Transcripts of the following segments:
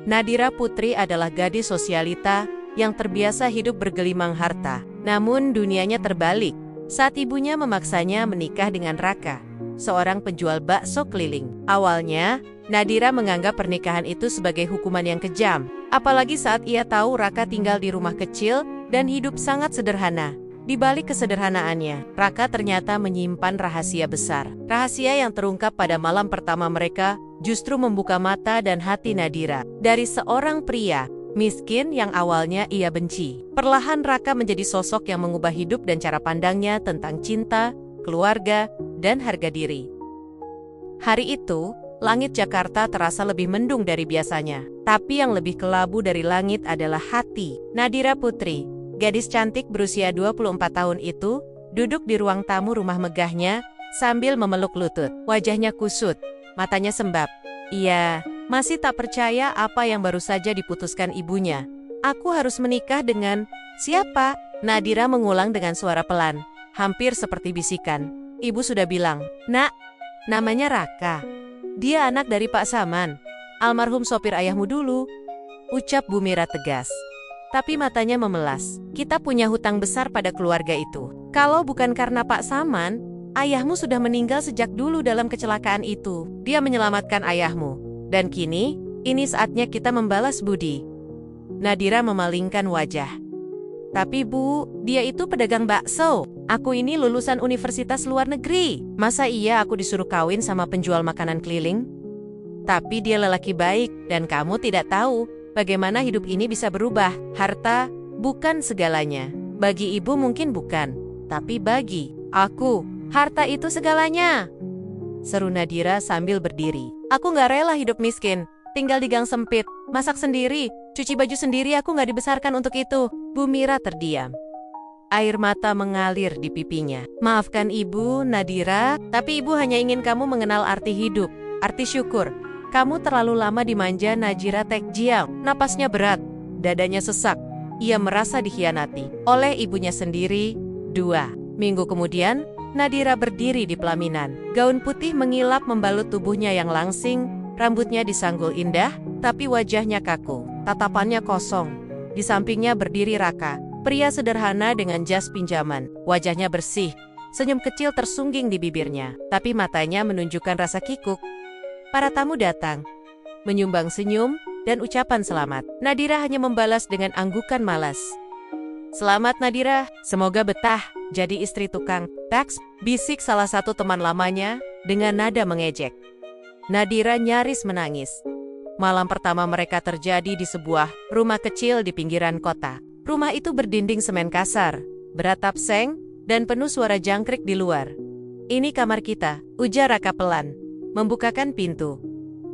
Nadira Putri adalah gadis sosialita yang terbiasa hidup bergelimang harta. Namun dunianya terbalik saat ibunya memaksanya menikah dengan Raka, seorang penjual bakso keliling. Awalnya, Nadira menganggap pernikahan itu sebagai hukuman yang kejam, apalagi saat ia tahu Raka tinggal di rumah kecil dan hidup sangat sederhana. Di balik kesederhanaannya, Raka ternyata menyimpan rahasia besar. Rahasia yang terungkap pada malam pertama mereka justru membuka mata dan hati Nadira. Dari seorang pria miskin yang awalnya ia benci, perlahan Raka menjadi sosok yang mengubah hidup dan cara pandangnya tentang cinta, keluarga, dan harga diri. Hari itu, langit Jakarta terasa lebih mendung dari biasanya. Tapi yang lebih kelabu dari langit adalah hati Nadira Putri. Gadis cantik berusia 24 tahun itu duduk di ruang tamu rumah megahnya sambil memeluk lutut. Wajahnya kusut, matanya sembab. Ia masih tak percaya apa yang baru saja diputuskan ibunya. Aku harus menikah dengan siapa? Nadira mengulang dengan suara pelan, hampir seperti bisikan. Ibu sudah bilang, "Nak, namanya Raka. Dia anak dari Pak Saman, almarhum sopir ayahmu dulu," ucap Bu Mira tegas. Tapi matanya memelas. Kita punya hutang besar pada keluarga itu. Kalau bukan karena Pak Saman, ayahmu sudah meninggal sejak dulu dalam kecelakaan itu. Dia menyelamatkan ayahmu. Dan kini, ini saatnya kita membalas budi. Nadira memalingkan wajah. Tapi Bu, dia itu pedagang bakso. Aku ini lulusan universitas luar negeri. Masa iya aku disuruh kawin sama penjual makanan keliling? Tapi dia lelaki baik, dan kamu tidak tahu bagaimana hidup ini bisa berubah. Harta bukan segalanya. Bagi ibu mungkin bukan, tapi bagi aku, harta itu segalanya, seru Nadira sambil berdiri. Aku gak rela hidup miskin, tinggal di gang sempit, masak sendiri, cuci baju sendiri. Aku gak dibesarkan untuk itu. Bu Mira terdiam. Air mata mengalir di pipinya. Maafkan ibu, Nadira, tapi ibu hanya ingin kamu mengenal arti hidup, arti syukur. Kamu terlalu lama dimanja. Najira Tekjiang. Napasnya berat, dadanya sesak. Ia merasa dikhianati oleh ibunya sendiri. 2 minggu kemudian, Nadira berdiri di pelaminan. Gaun putih mengilap membalut tubuhnya yang langsing, rambutnya disanggul indah, tapi wajahnya kaku, tatapannya kosong. Di sampingnya berdiri Raka, pria sederhana dengan jas pinjaman. Wajahnya bersih, senyum kecil tersungging di bibirnya, tapi matanya menunjukkan rasa kikuk. Para tamu datang, menyumbang senyum dan ucapan selamat. Nadira hanya membalas dengan anggukan malas. Selamat Nadira, semoga betah jadi istri tukang teks, bisik salah satu teman lamanya dengan nada mengejek. Nadira nyaris menangis. Malam pertama mereka terjadi di sebuah rumah kecil di pinggiran kota. Rumah itu berdinding semen kasar, beratap seng, dan penuh suara jangkrik di luar. Ini kamar kita, ujar Raka pelan, membukakan pintu.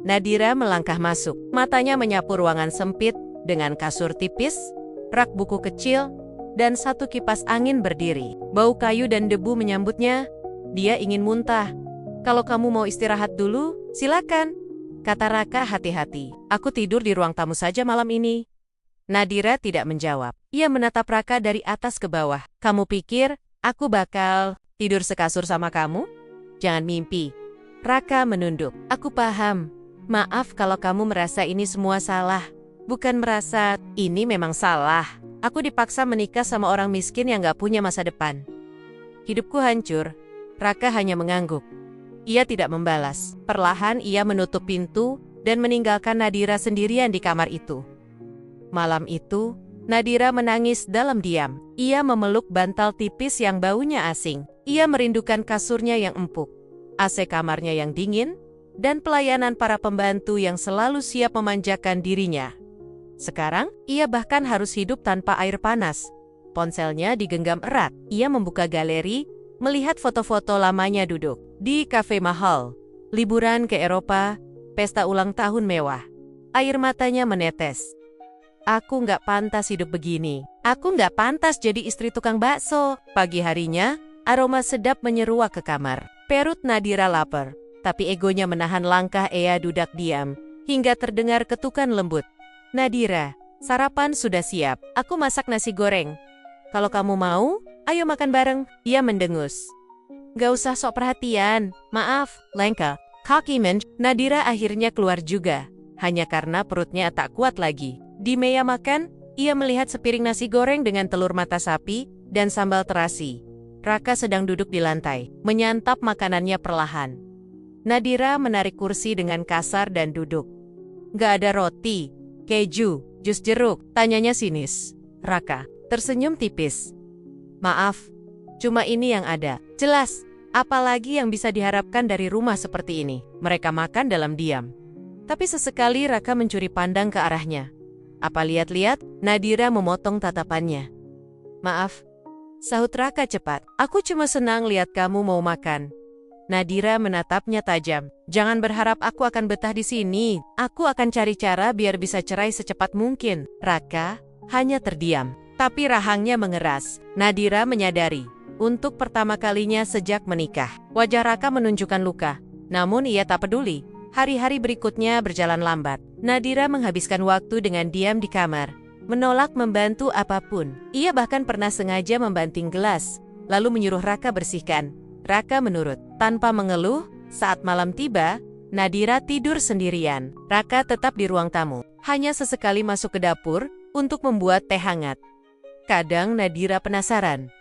Nadira melangkah masuk, matanya menyapu ruangan sempit dengan kasur tipis, rak buku kecil, dan satu kipas angin berdiri. Bau kayu dan debu menyambutnya. Dia ingin muntah. Kalau kamu mau istirahat dulu, silakan, kata Raka hati-hati. Aku tidur di ruang tamu saja malam ini. Nadira tidak menjawab. Ia menatap Raka dari atas ke bawah. Kamu pikir aku bakal tidur sekasur sama kamu? Jangan mimpi. Raka menunduk. Aku paham. Maaf kalau kamu merasa ini semua salah. Bukan merasa, ini memang salah. Aku dipaksa menikah sama orang miskin yang gak punya masa depan. Hidupku hancur. Raka hanya mengangguk. Ia tidak membalas. Perlahan ia menutup pintu dan meninggalkan Nadira sendirian di kamar itu. Malam itu, Nadira menangis dalam diam. Ia memeluk bantal tipis yang baunya asing. Ia merindukan kasurnya yang empuk, AC kamarnya yang dingin, dan pelayanan para pembantu yang selalu siap memanjakan dirinya. Sekarang, ia bahkan harus hidup tanpa air panas. Ponselnya digenggam erat. Ia membuka galeri, melihat foto-foto lamanya duduk di kafe mahal, liburan ke Eropa, pesta ulang tahun mewah. Air matanya menetes. Aku nggak pantas hidup begini. Aku nggak pantas jadi istri tukang bakso. Pagi harinya, aroma sedap menyeruak ke kamar. Perut Nadira lapar, tapi egonya menahan langkah. Ia duduk diam, hingga terdengar ketukan lembut. Nadira, sarapan sudah siap. Aku masak nasi goreng. Kalau kamu mau, ayo makan bareng. Ia mendengus. Gak usah sok perhatian. Maaf, lengkap. Kakimen. Nadira akhirnya keluar juga. hanya karena perutnya tak kuat lagi. Di meja makan, ia melihat sepiring nasi goreng dengan telur mata sapi dan sambal terasi. Raka sedang duduk di lantai, menyantap makanannya perlahan. Nadira menarik kursi dengan kasar dan duduk. "Gak ada roti, keju, jus jeruk?" tanyanya sinis. Raka tersenyum tipis. "Maaf, cuma ini yang ada." Jelas, apalagi yang bisa diharapkan dari rumah seperti ini. Mereka makan dalam diam. Tapi sesekali Raka mencuri pandang ke arahnya. "Apa lihat-lihat?" Nadira memotong tatapannya. "Maaf," sahut Raka cepat. "Aku cuma senang lihat kamu mau makan." Nadira menatapnya tajam. "Jangan berharap aku akan betah di sini. Aku akan cari cara biar bisa cerai secepat mungkin." Raka hanya terdiam. Tapi rahangnya mengeras. Nadira menyadari, untuk pertama kalinya sejak menikah, wajah Raka menunjukkan luka. Namun ia tak peduli. Hari-hari berikutnya berjalan lambat. Nadira menghabiskan waktu dengan diam di kamar, menolak membantu apapun. Ia bahkan pernah sengaja membanting gelas, lalu menyuruh Raka bersihkan. Raka menurut. Tanpa mengeluh, saat malam tiba, Nadira tidur sendirian. Raka tetap di ruang tamu, hanya sesekali masuk ke dapur untuk membuat teh hangat. Kadang Nadira penasaran,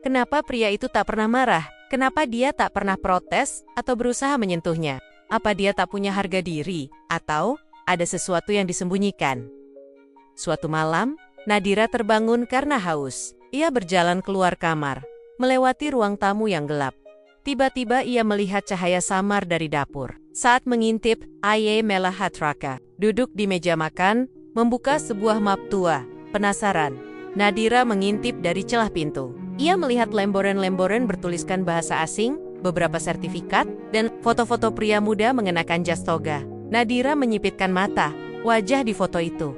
kenapa pria itu tak pernah marah? Kenapa dia tak pernah protes atau berusaha menyentuhnya? Apa dia tak punya harga diri? Atau ada sesuatu yang disembunyikan? Suatu malam, Nadira terbangun karena haus. Ia berjalan keluar kamar, melewati ruang tamu yang gelap. Tiba-tiba ia melihat cahaya samar dari dapur. Saat mengintip, Aye melihat Raka duduk di meja makan, membuka sebuah map tua. Penasaran, Nadira mengintip dari celah pintu. Ia melihat lembaran-lembaran bertuliskan bahasa asing, beberapa sertifikat, dan foto-foto pria muda mengenakan jas toga. Nadira menyipitkan mata. Wajah di foto itu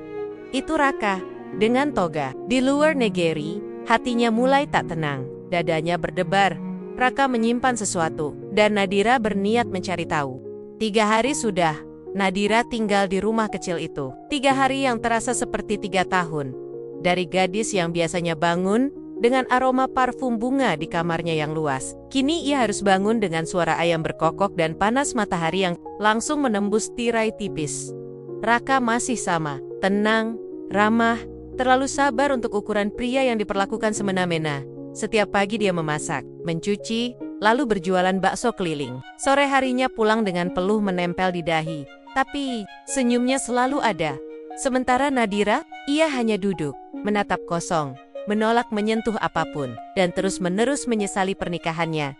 Raka, dengan toga. Di luar negeri, hatinya mulai tak tenang. Dadanya berdebar. Raka menyimpan sesuatu, dan Nadira berniat mencari tahu. 3 hari sudah, Nadira tinggal di rumah kecil itu. 3 hari yang terasa seperti 3 tahun. Dari gadis yang biasanya bangun dengan aroma parfum bunga di kamarnya yang luas, kini ia harus bangun dengan suara ayam berkokok dan panas matahari yang langsung menembus tirai tipis. Raka masih sama, tenang, ramah, terlalu sabar untuk ukuran pria yang diperlakukan semena-mena. Setiap pagi dia memasak, mencuci, lalu berjualan bakso keliling. Sore harinya pulang dengan peluh menempel di dahi, tapi senyumnya selalu ada. Sementara Nadira, ia hanya duduk, menatap kosong, menolak menyentuh apapun, dan terus-menerus menyesali pernikahannya.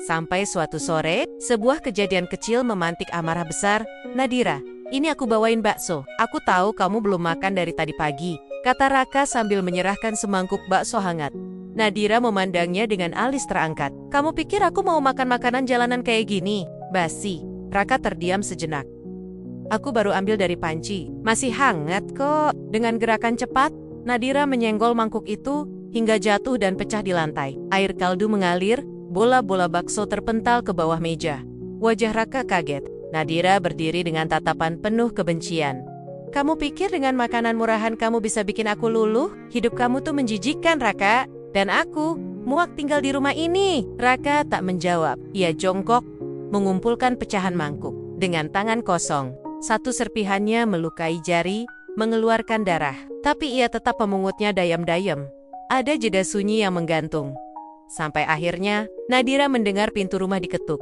Sampai suatu sore, sebuah kejadian kecil memantik amarah besar. "Nadira, ini aku bawain bakso. Aku tahu kamu belum makan dari tadi pagi," kata Raka sambil menyerahkan semangkuk bakso hangat. Nadira memandangnya dengan alis terangkat. "Kamu pikir aku mau makan makanan jalanan kayak gini? Basi." Raka terdiam sejenak. "Aku baru ambil dari panci. Masih hangat kok." Dengan gerakan cepat, Nadira menyenggol mangkuk itu hingga jatuh dan pecah di lantai. Air kaldu mengalir, bola-bola bakso terpental ke bawah meja. Wajah Raka kaget. Nadira berdiri dengan tatapan penuh kebencian. "Kamu pikir dengan makanan murahan kamu bisa bikin aku luluh? Hidup kamu tuh menjijikkan, Raka. Dan aku muak tinggal di rumah ini." Raka tak menjawab. Ia jongkok, mengumpulkan pecahan mangkuk. Dengan tangan kosong, satu serpihannya melukai jari, mengeluarkan darah. Tapi ia tetap memungutnya dayam-dayam. Ada jeda sunyi yang menggantung. Sampai akhirnya, Nadira mendengar pintu rumah diketuk.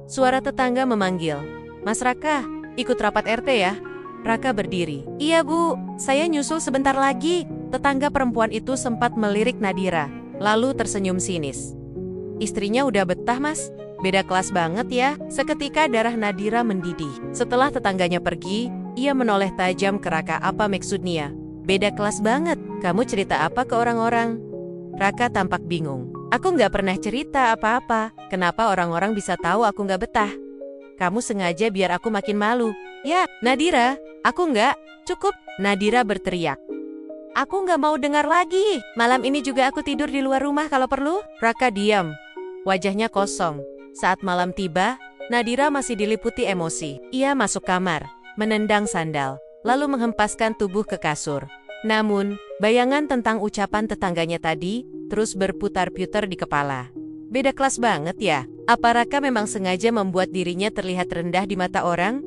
Suara tetangga memanggil, "Mas Raka, ikut rapat RT ya." Raka berdiri. "Iya Bu, saya nyusul sebentar lagi." Tetangga perempuan itu sempat melirik Nadira, lalu tersenyum sinis. "Istrinya udah betah Mas, beda kelas banget ya." Seketika darah Nadira mendidih. Setelah tetangganya pergi, ia menoleh tajam ke Raka. "Apa maksudnya? Beda kelas banget, kamu cerita apa ke orang-orang?" Raka tampak bingung. "Aku nggak pernah cerita apa-apa. Kenapa orang-orang bisa tahu aku nggak betah? Kamu sengaja biar aku makin malu." "Ya, Nadira, aku nggak." "Cukup," Nadira berteriak. "Aku nggak mau dengar lagi. Malam ini juga aku tidur di luar rumah kalau perlu." Raka diam. Wajahnya kosong. Saat malam tiba, Nadira masih diliputi emosi. Ia masuk kamar, menendang sandal, lalu menghempaskan tubuh ke kasur. Namun, bayangan tentang ucapan tetangganya tadi terus berputar-putar di kepala. Beda kelas banget ya? Apa Raka memang sengaja membuat dirinya terlihat rendah di mata orang?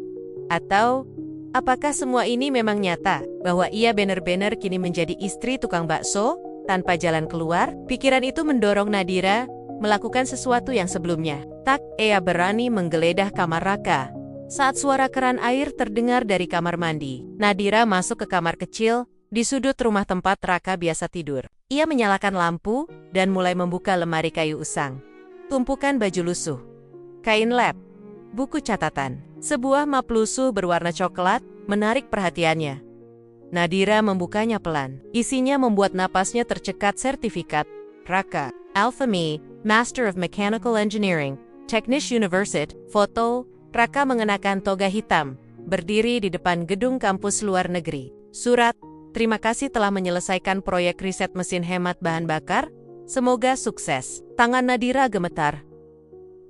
Atau Apakah semua ini memang nyata? Bahwa ia benar-benar kini menjadi istri tukang bakso? Tanpa jalan keluar, pikiran itu mendorong Nadira melakukan sesuatu yang sebelumnya. Tak, ia berani menggeledah kamar Raka. Saat suara keran air terdengar dari kamar mandi, Nadira masuk ke kamar kecil di sudut rumah tempat Raka biasa tidur. Ia menyalakan lampu dan mulai membuka lemari kayu usang. Tumpukan baju lusuh, kain lap, buku catatan, sebuah map lusuh berwarna coklat menarik perhatiannya. Nadira membukanya pelan. Isinya membuat napasnya tercekat. Sertifikat Raka, Alphamy, Master of Mechanical Engineering, Technisch University. Foto Raka mengenakan toga hitam, berdiri di depan gedung kampus luar negeri. Surat, terima kasih telah menyelesaikan proyek riset mesin hemat bahan bakar. Semoga sukses. Tangan Nadira gemetar.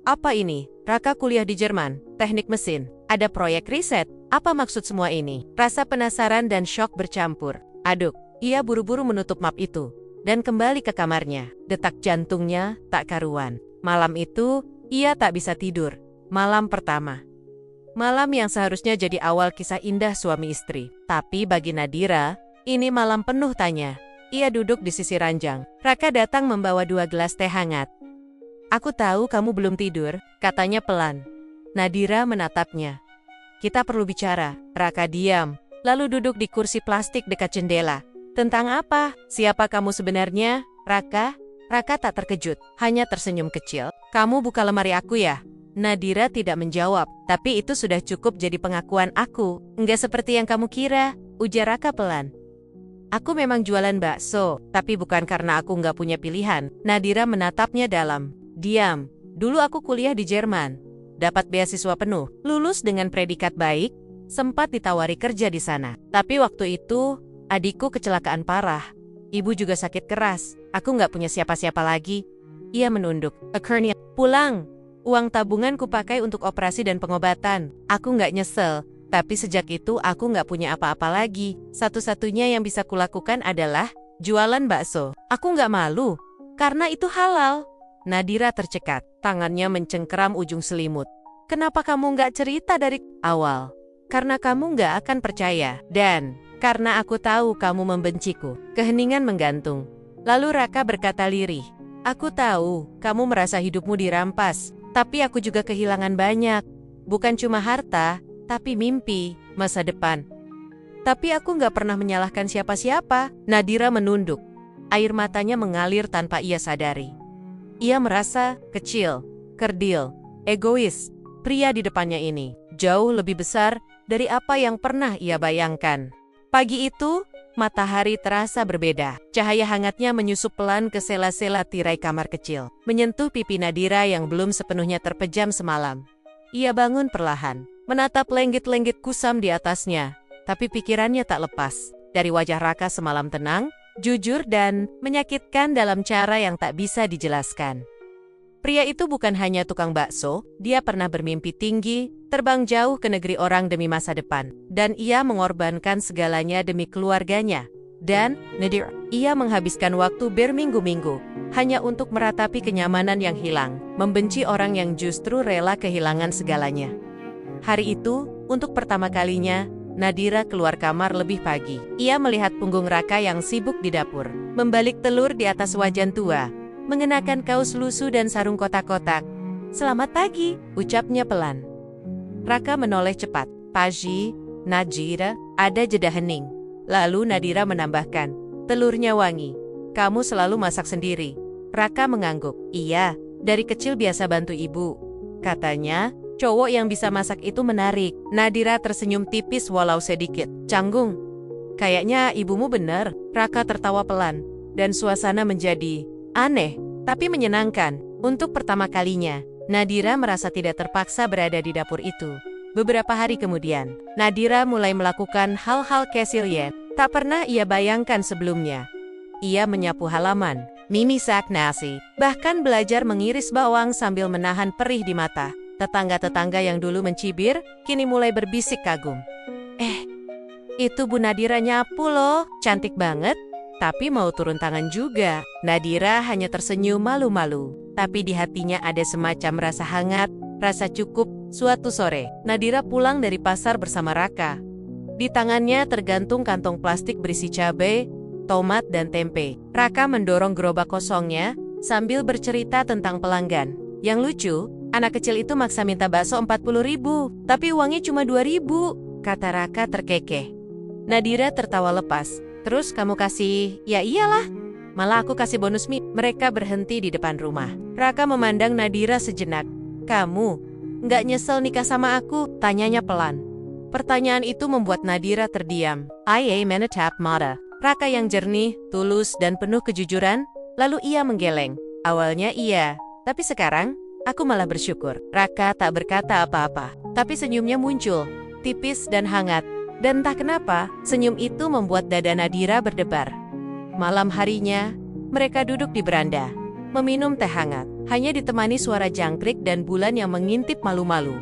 Apa ini? Raka kuliah di Jerman, teknik mesin. Ada proyek riset. Apa maksud semua ini? Rasa penasaran dan syok bercampur. Aduk, ia buru-buru menutup map itu dan kembali ke kamarnya. Detak jantungnya tak karuan. Malam itu, ia tak bisa tidur. Malam pertama. Malam yang seharusnya jadi awal kisah indah suami istri. Tapi bagi Nadira, ini malam penuh tanya. Ia duduk di sisi ranjang. Raka datang membawa 2 gelas teh hangat. Aku tahu kamu belum tidur, katanya pelan. Nadira menatapnya. Kita perlu bicara. Raka diam, lalu duduk di kursi plastik dekat jendela. Tentang apa? Siapa kamu sebenarnya, Raka? Raka tak terkejut, hanya tersenyum kecil. Kamu buka lemari aku ya? Nadira tidak menjawab, tapi itu sudah cukup jadi pengakuan aku. Enggak seperti yang kamu kira, ujar Raka pelan. Aku memang jualan bakso, tapi bukan karena aku nggak punya pilihan. Nadira menatapnya dalam. Diam. Dulu aku kuliah di Jerman. Dapat beasiswa penuh. Lulus dengan predikat baik. Sempat ditawari kerja di sana. Tapi waktu itu, adikku kecelakaan parah. Ibu juga sakit keras. Aku nggak punya siapa-siapa lagi. Ia menunduk. Akhirnya, pulang. Uang tabungan kupakai untuk operasi dan pengobatan. Aku nggak nyesel. Tapi sejak itu aku nggak punya apa-apa lagi. Satu-satunya yang bisa kulakukan adalah jualan bakso. Aku nggak malu, karena itu halal. Nadira tercekat, tangannya mencengkeram ujung selimut. Kenapa kamu nggak cerita dari awal? Karena kamu nggak akan percaya. Dan karena aku tahu kamu membenciku. Keheningan menggantung. Lalu Raka berkata lirih. Aku tahu, kamu merasa hidupmu dirampas. Tapi aku juga kehilangan banyak. Bukan cuma harta, tapi mimpi, masa depan. Tapi aku nggak pernah menyalahkan siapa-siapa. Nadira menunduk. Air matanya mengalir tanpa ia sadari. Ia merasa kecil, kerdil, egois. Pria di depannya ini jauh lebih besar dari apa yang pernah ia bayangkan. Pagi itu, matahari terasa berbeda. Cahaya hangatnya menyusup pelan ke sela-sela tirai kamar kecil, menyentuh pipi Nadira yang belum sepenuhnya terpejam semalam. Ia bangun perlahan, menatap lenggit-lenggit kusam di atasnya, tapi pikirannya tak lepas dari wajah Raka semalam tenang, jujur dan menyakitkan dalam cara yang tak bisa dijelaskan. Pria itu bukan hanya tukang bakso, dia pernah bermimpi tinggi, terbang jauh ke negeri orang demi masa depan, dan ia mengorbankan segalanya demi keluarganya. Dan, Nadir, ia menghabiskan waktu berminggu-minggu, hanya untuk meratapi kenyamanan yang hilang, membenci orang yang justru rela kehilangan segalanya. Hari itu, untuk pertama kalinya, Nadira keluar kamar lebih pagi. Ia melihat punggung Raka yang sibuk di dapur, membalik telur di atas wajan tua, mengenakan kaos lusuh dan sarung kotak-kotak. Selamat pagi, ucapnya pelan. Raka menoleh cepat. Pagi, Nadira, ada jeda hening. Lalu Nadira menambahkan, telurnya wangi. Kamu selalu masak sendiri. Raka mengangguk. Iya, dari kecil biasa bantu ibu. Katanya, cowok yang bisa masak itu menarik. Nadira tersenyum tipis walau sedikit. Canggung. Kayaknya ibumu benar. Raka tertawa pelan. Dan suasana menjadi aneh, tapi menyenangkan. Untuk pertama kalinya, Nadira merasa tidak terpaksa berada di dapur itu. Beberapa hari kemudian, Nadira mulai melakukan hal-hal casual tak pernah ia bayangkan sebelumnya. Ia menyapu halaman, memisak nasi, bahkan belajar mengiris bawang sambil menahan perih di mata. Tetangga-tetangga yang dulu mencibir, kini mulai berbisik kagum. Itu Bu Nadira nyapu loh, cantik banget. Tapi mau turun tangan juga. Nadira hanya tersenyum malu-malu. Tapi di hatinya ada semacam rasa hangat, rasa cukup. Suatu sore, Nadira pulang dari pasar bersama Raka. Di tangannya tergantung kantong plastik berisi cabai, tomat, dan tempe. Raka mendorong gerobak kosongnya sambil bercerita tentang pelanggan. Yang lucu, anak kecil itu maksa minta bakso 40.000, tapi uangnya cuma 2.000, kata Raka terkekeh. Nadira tertawa lepas. Terus kamu kasih, ya iyalah. Malah aku kasih bonus mie. Mereka berhenti di depan rumah. Raka memandang Nadira sejenak. Kamu nggak nyesel nikah sama aku? Tanyanya pelan. Pertanyaan itu membuat Nadira terdiam. I am a tap mata. Raka yang jernih, tulus, dan penuh kejujuran. Lalu ia menggeleng. Awalnya iya, tapi sekarang aku malah bersyukur. Raka tak berkata apa-apa, tapi senyumnya muncul, tipis dan hangat. Dan entah kenapa, senyum itu membuat dada Nadira berdebar. Malam harinya, mereka duduk di beranda, meminum teh hangat, hanya ditemani suara jangkrik dan bulan yang mengintip malu-malu.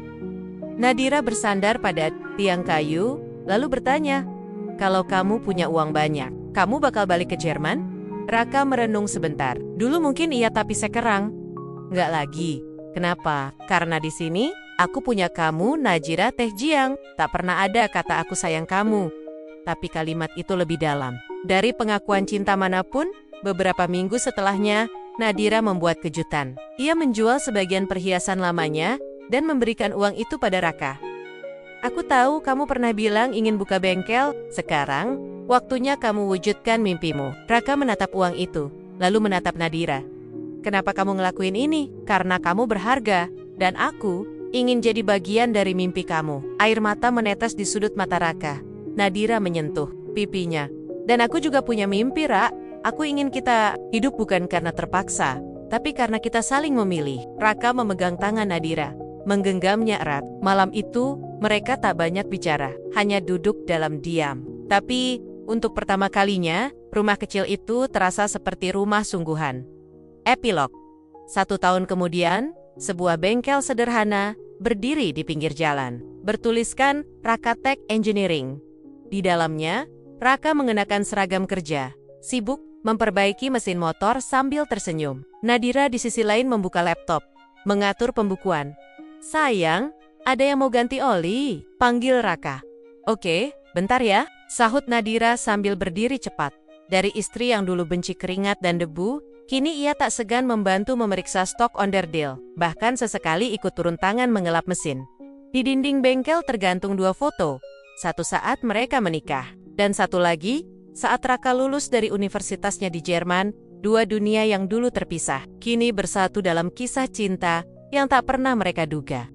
Nadira bersandar pada tiang kayu, lalu bertanya, kalau kamu punya uang banyak, kamu bakal balik ke Jerman? Raka merenung sebentar. Dulu mungkin iya, tapi sekarang nggak lagi. Kenapa? Karena di sini aku punya kamu, Najira Teh Jiang. Tak pernah ada kata aku sayang kamu. Tapi kalimat itu lebih dalam. Dari pengakuan cinta manapun, beberapa minggu setelahnya, Nadira membuat kejutan. Ia menjual sebagian perhiasan lamanya dan memberikan uang itu pada Raka. Aku tahu kamu pernah bilang ingin buka bengkel. Sekarang, waktunya kamu wujudkan mimpimu. Raka menatap uang itu, lalu menatap Nadira. Kenapa kamu ngelakuin ini? Karena kamu berharga, dan aku ingin jadi bagian dari mimpi kamu. Air mata menetes di sudut mata Raka. Nadira menyentuh pipinya. Dan aku juga punya mimpi, Ra. Aku ingin kita hidup bukan karena terpaksa, tapi karena kita saling memilih. Raka memegang tangan Nadira, menggenggamnya erat. Malam itu, mereka tak banyak bicara, hanya duduk dalam diam. Tapi, untuk pertama kalinya, rumah kecil itu terasa seperti rumah sungguhan. Epilog. 1 tahun kemudian, sebuah bengkel sederhana berdiri di pinggir jalan, bertuliskan Raka Tech Engineering. Di dalamnya, Raka mengenakan seragam kerja, sibuk memperbaiki mesin motor sambil tersenyum. Nadira di sisi lain membuka laptop, mengatur pembukuan. Sayang, ada yang mau ganti oli, panggil Raka. Oke, bentar ya, sahut Nadira sambil berdiri cepat. Dari istri yang dulu benci keringat dan debu, kini ia tak segan membantu memeriksa stok onderdil, bahkan sesekali ikut turun tangan mengelap mesin. Di dinding bengkel tergantung 2 foto, satu saat mereka menikah, dan satu lagi saat Raka lulus dari universitasnya di Jerman. 2 dunia yang dulu terpisah, kini bersatu dalam kisah cinta yang tak pernah mereka duga.